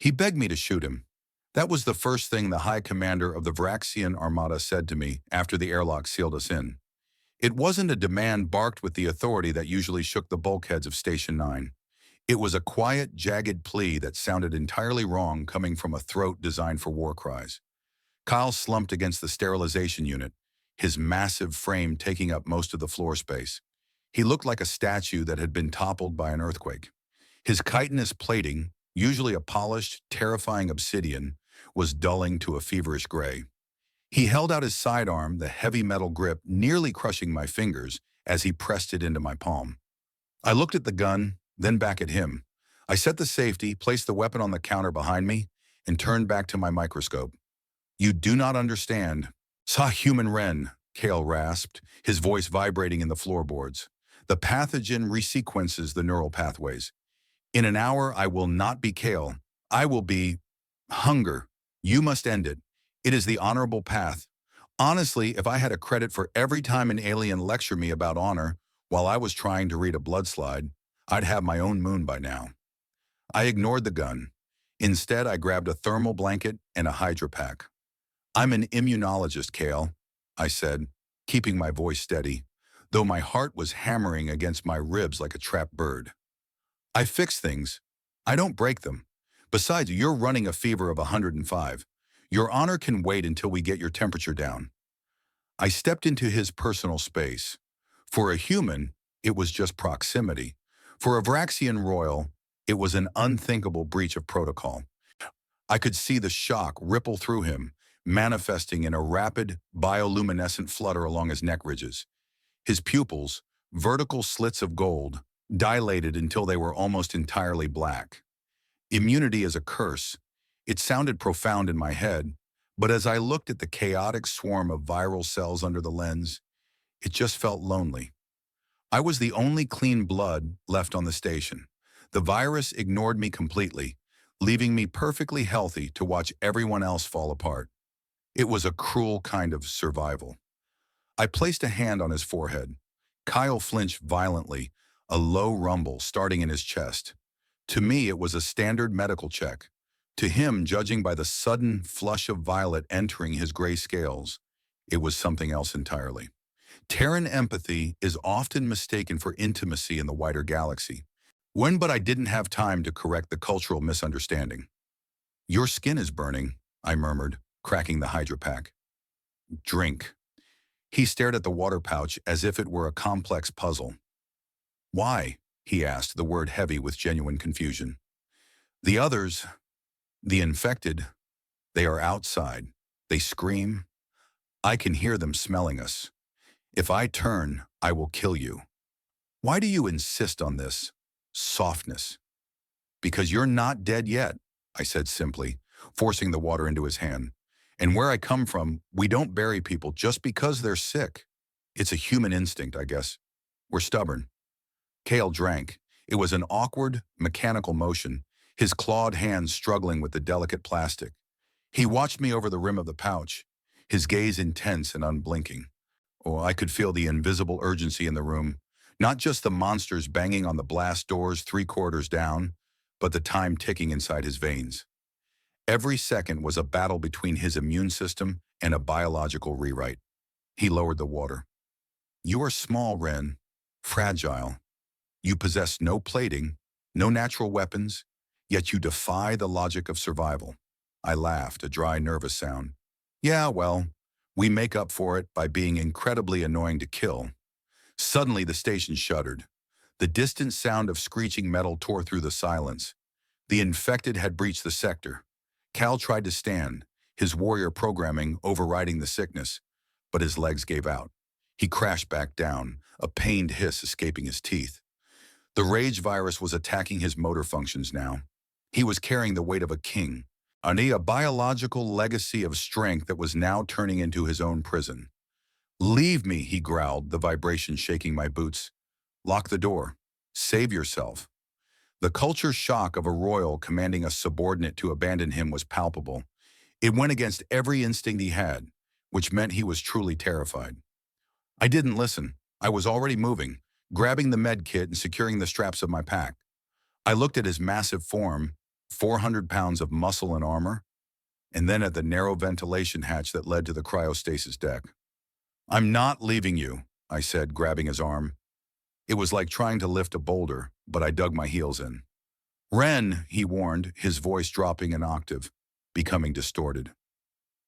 He begged me to shoot him. That was the first thing the High Commander of the Vraxian Armada said to me after the airlock sealed us in. It wasn't a demand barked with the authority that usually shook the bulkheads of Station 9. It was a quiet, jagged plea that sounded entirely wrong coming from a throat designed for war cries. Kyle slumped against the sterilization unit, his massive frame taking up most of the floor space. He looked like a statue that had been toppled by an earthquake. His chitinous plating, usually a polished, terrifying obsidian, was dulling to a feverish gray. He held out his sidearm, the heavy metal grip nearly crushing my fingers as he pressed it into my palm. I looked at the gun, then back at him. I set the safety, placed the weapon on the counter behind me, and turned back to my microscope. "You do not understand." "Saw human Wren," Kale rasped, his voice vibrating in the floorboards. "The pathogen resequences the neural pathways. In an hour, I will not be Kale. I will be hunger. You must end it. It is the honorable path. Honestly, if I had a credit for every time an alien lectured me about honor while I was trying to read a blood slide, I'd have my own moon by now." I ignored the gun. Instead, I grabbed a thermal blanket and a Hydra pack. "I'm an immunologist, Kale," I said, keeping my voice steady, though my heart was hammering against my ribs like a trapped bird. "I fix things. I don't break them. Besides, you're running a fever of 105. Your honor can wait until we get your temperature down." I stepped into his personal space. For a human, it was just proximity. For a Vraxian royal, it was an unthinkable breach of protocol. I could see the shock ripple through him, manifesting in a rapid, bioluminescent flutter along his neck ridges. His pupils, vertical slits of gold, dilated until they were almost entirely black. Immunity is a curse. It sounded profound in my head, but as I looked at the chaotic swarm of viral cells under the lens, it just felt lonely. I was the only clean blood left on the station. The virus ignored me completely, leaving me perfectly healthy to watch everyone else fall apart. It was a cruel kind of survival. I placed a hand on his forehead. Kyle flinched violently, a low rumble starting in his chest. To me, it was a standard medical check. To him, judging by the sudden flush of violet entering his gray scales, it was something else entirely. Terran empathy is often mistaken for intimacy in the wider galaxy. But I didn't have time to correct the cultural misunderstanding. "Your skin is burning," I murmured, cracking the Hydra pack. "Drink." He stared at the water pouch as if it were a complex puzzle. "Why?" he asked, the word heavy with genuine confusion. "The others, the infected, they are outside. They scream. I can hear them smelling us. If I turn, I will kill you." "Why do you insist on this softness?" "Because you're not dead yet," I said simply, forcing the water into his hand. "And where I come from, we don't bury people just because they're sick. It's a human instinct, I guess. We're stubborn." Kale drank. It was an awkward, mechanical motion, his clawed hands struggling with the delicate plastic. He watched me over the rim of the pouch, his gaze intense and unblinking. Oh, I could feel the invisible urgency in the room, not just the monsters banging on the blast doors 3/4 down, but the time ticking inside his veins. Every second was a battle between his immune system and a biological rewrite. He lowered the water. "You are small, Wren, fragile. You possess no plating, no natural weapons, yet you defy the logic of survival." I laughed, a dry, nervous sound. "Yeah, well, we make up for it by being incredibly annoying to kill." Suddenly, the station shuddered. The distant sound of screeching metal tore through the silence. The infected had breached the sector. Cal tried to stand, his warrior programming overriding the sickness, but his legs gave out. He crashed back down, a pained hiss escaping his teeth. The rage virus was attacking his motor functions now. He was carrying the weight of a king, a biological legacy of strength that was now turning into his own prison. "Leave me," he growled, the vibration shaking my boots. "Lock the door. Save yourself." The culture shock of a royal commanding a subordinate to abandon him was palpable. It went against every instinct he had, which meant he was truly terrified. I didn't listen. I was already moving, grabbing the med kit and securing the straps of my pack. I looked at his massive form, 400 pounds of muscle and armor, and then at the narrow ventilation hatch that led to the cryostasis deck. "I'm not leaving you," I said, grabbing his arm. It was like trying to lift a boulder, but I dug my heels in. "Ren," he warned, his voice dropping an octave, becoming distorted.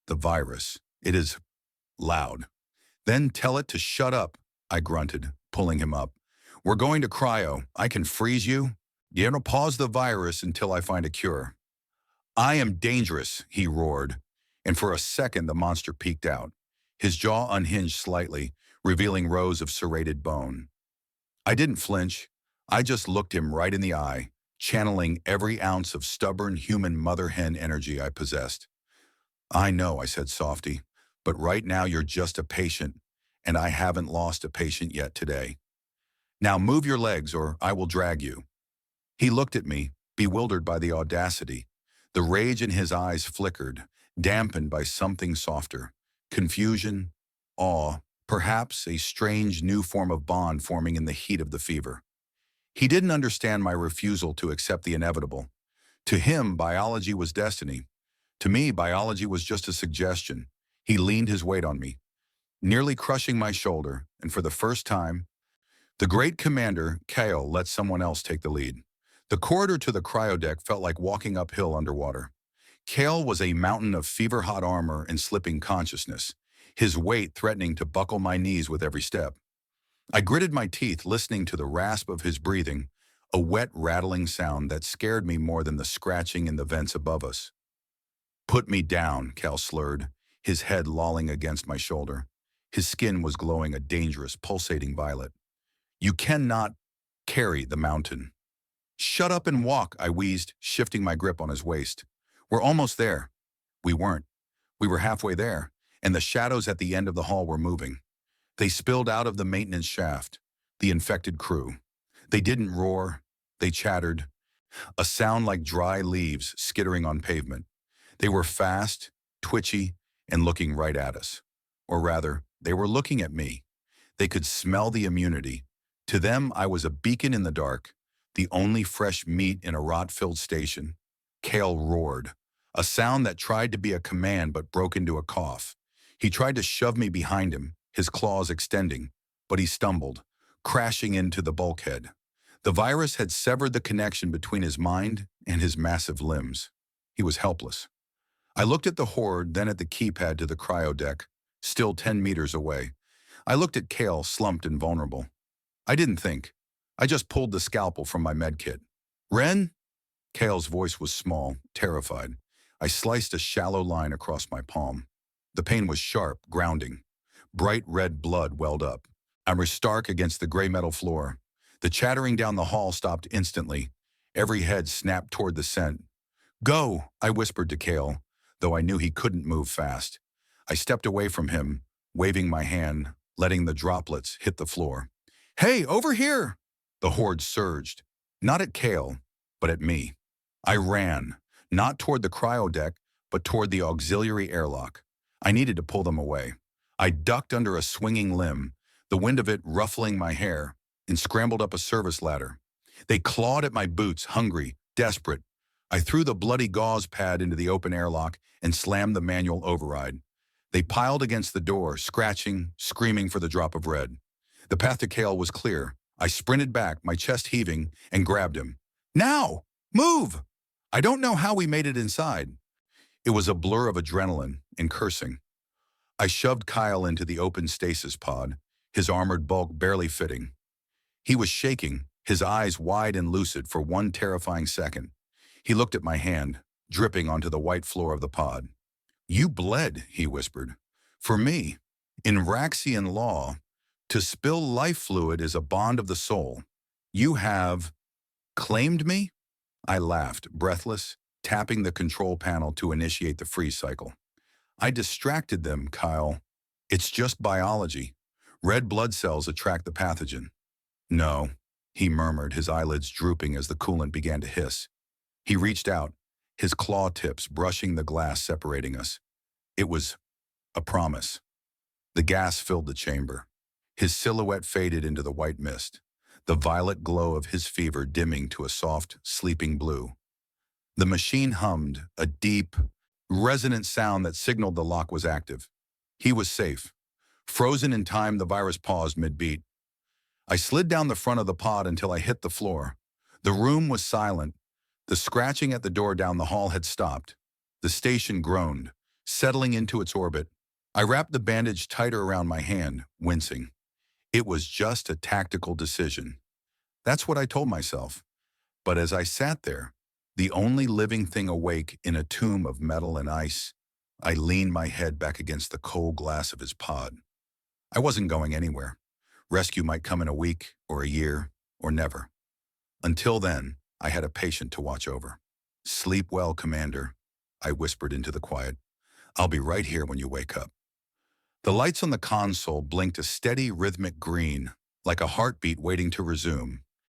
"The virus. It is loud." "Then tell it to shut up," I grunted, pulling him up. "We're going to cryo. I can freeze you. You know, pause the virus until I find a cure." "I am dangerous," he roared, and for a second the monster peeked out. His jaw unhinged slightly, revealing rows of serrated bone. I didn't flinch. I just looked him right in the eye, channeling every ounce of stubborn human mother-hen energy I possessed. "I know," I said softly, "but right now you're just a patient, and I haven't lost a patient yet today. Now move your legs or I will drag you." He looked at me, bewildered by the audacity. The rage in his eyes flickered, dampened by something softer. Confusion, awe, perhaps a strange new form of bond forming in the heat of the fever. He didn't understand my refusal to accept the inevitable. To him, biology was destiny. To me, biology was just a suggestion. He leaned his weight on me, nearly crushing my shoulder, and for the first time, the great commander, Kale, let someone else take the lead. The corridor to the cryodeck felt like walking uphill underwater. Kale was a mountain of fever-hot armor and slipping consciousness, his weight threatening to buckle my knees with every step. I gritted my teeth, listening to the rasp of his breathing, a wet, rattling sound that scared me more than the scratching in the vents above us. "Put me down," Cal slurred, his head lolling against my shoulder. His skin was glowing a dangerous, pulsating violet. "You cannot carry the mountain." "Shut up and walk," I wheezed, shifting my grip on his waist. "We're almost there." We weren't. We were halfway there, and the shadows at the end of the hall were moving. They spilled out of the maintenance shaft, the infected crew. They didn't roar. They chattered, a sound like dry leaves skittering on pavement. They were fast, twitchy, and looking right at us. Or rather, they were looking at me. They could smell the immunity. To them, I was a beacon in the dark, the only fresh meat in a rot-filled station. Kale roared, a sound that tried to be a command but broke into a cough. He tried to shove me behind him, his claws extending, but he stumbled, crashing into the bulkhead. The virus had severed the connection between his mind and his massive limbs. He was helpless. I looked at the horde, then at the keypad to the cryodeck, still 10 meters away. I looked at Kale, slumped and vulnerable. I didn't think. I just pulled the scalpel from my medkit. "Ren?" Kale's voice was small, terrified. I sliced a shallow line across my palm. The pain was sharp, grounding. Bright red blood welled up. I was stark against the gray metal floor. The chattering down the hall stopped instantly. Every head snapped toward the scent. "Go," I whispered to Kale, though I knew he couldn't move fast. I stepped away from him, waving my hand, letting the droplets hit the floor. "Hey, over here!" The horde surged, not at Kale, but at me. I ran, not toward the cryodeck, but toward the auxiliary airlock. I needed to pull them away. I ducked under a swinging limb, the wind of it ruffling my hair, and scrambled up a service ladder. They clawed at my boots, hungry, desperate. I threw the bloody gauze pad into the open airlock and slammed the manual override. They piled against the door, scratching, screaming for the drop of red. The path to Kale was clear. I sprinted back, my chest heaving, and grabbed him. "Now! Move!" I don't know how we made it inside. It was a blur of adrenaline and cursing. I shoved Kyle into the open stasis pod, his armored bulk barely fitting. He was shaking, his eyes wide and lucid for one terrifying second. He looked at my hand, dripping onto the white floor of the pod. "You bled," he whispered. "For me, in Vraxian law, to spill life fluid is a bond of the soul. You have claimed me?" I laughed, breathless, tapping the control panel to initiate the freeze cycle. "I distracted them, Kyle. It's just biology. Red blood cells attract the pathogen." "No," he murmured, his eyelids drooping as the coolant began to hiss. He reached out, his claw tips brushing the glass separating us. It was a promise. The gas filled the chamber. His silhouette faded into the white mist, the violet glow of his fever dimming to a soft, sleeping blue. The machine hummed, a deep, resonant sound that signaled the lock was active. He was safe. Frozen in time, the virus paused mid-beat. I slid down the front of the pod until I hit the floor. The room was silent. The scratching at the door down the hall had stopped. The station groaned, settling into its orbit. I wrapped the bandage tighter around my hand, wincing. It was just a tactical decision. That's what I told myself. But as I sat there, the only living thing awake in a tomb of metal and ice, I leaned my head back against the cold glass of his pod. I wasn't going anywhere. Rescue might come in a week, or a year, or never. Until then, I had a patient to watch over. "Sleep well, Commander," I whispered into the quiet. "I'll be right here when you wake up." The lights on the console blinked a steady, rhythmic green, like a heartbeat waiting to resume.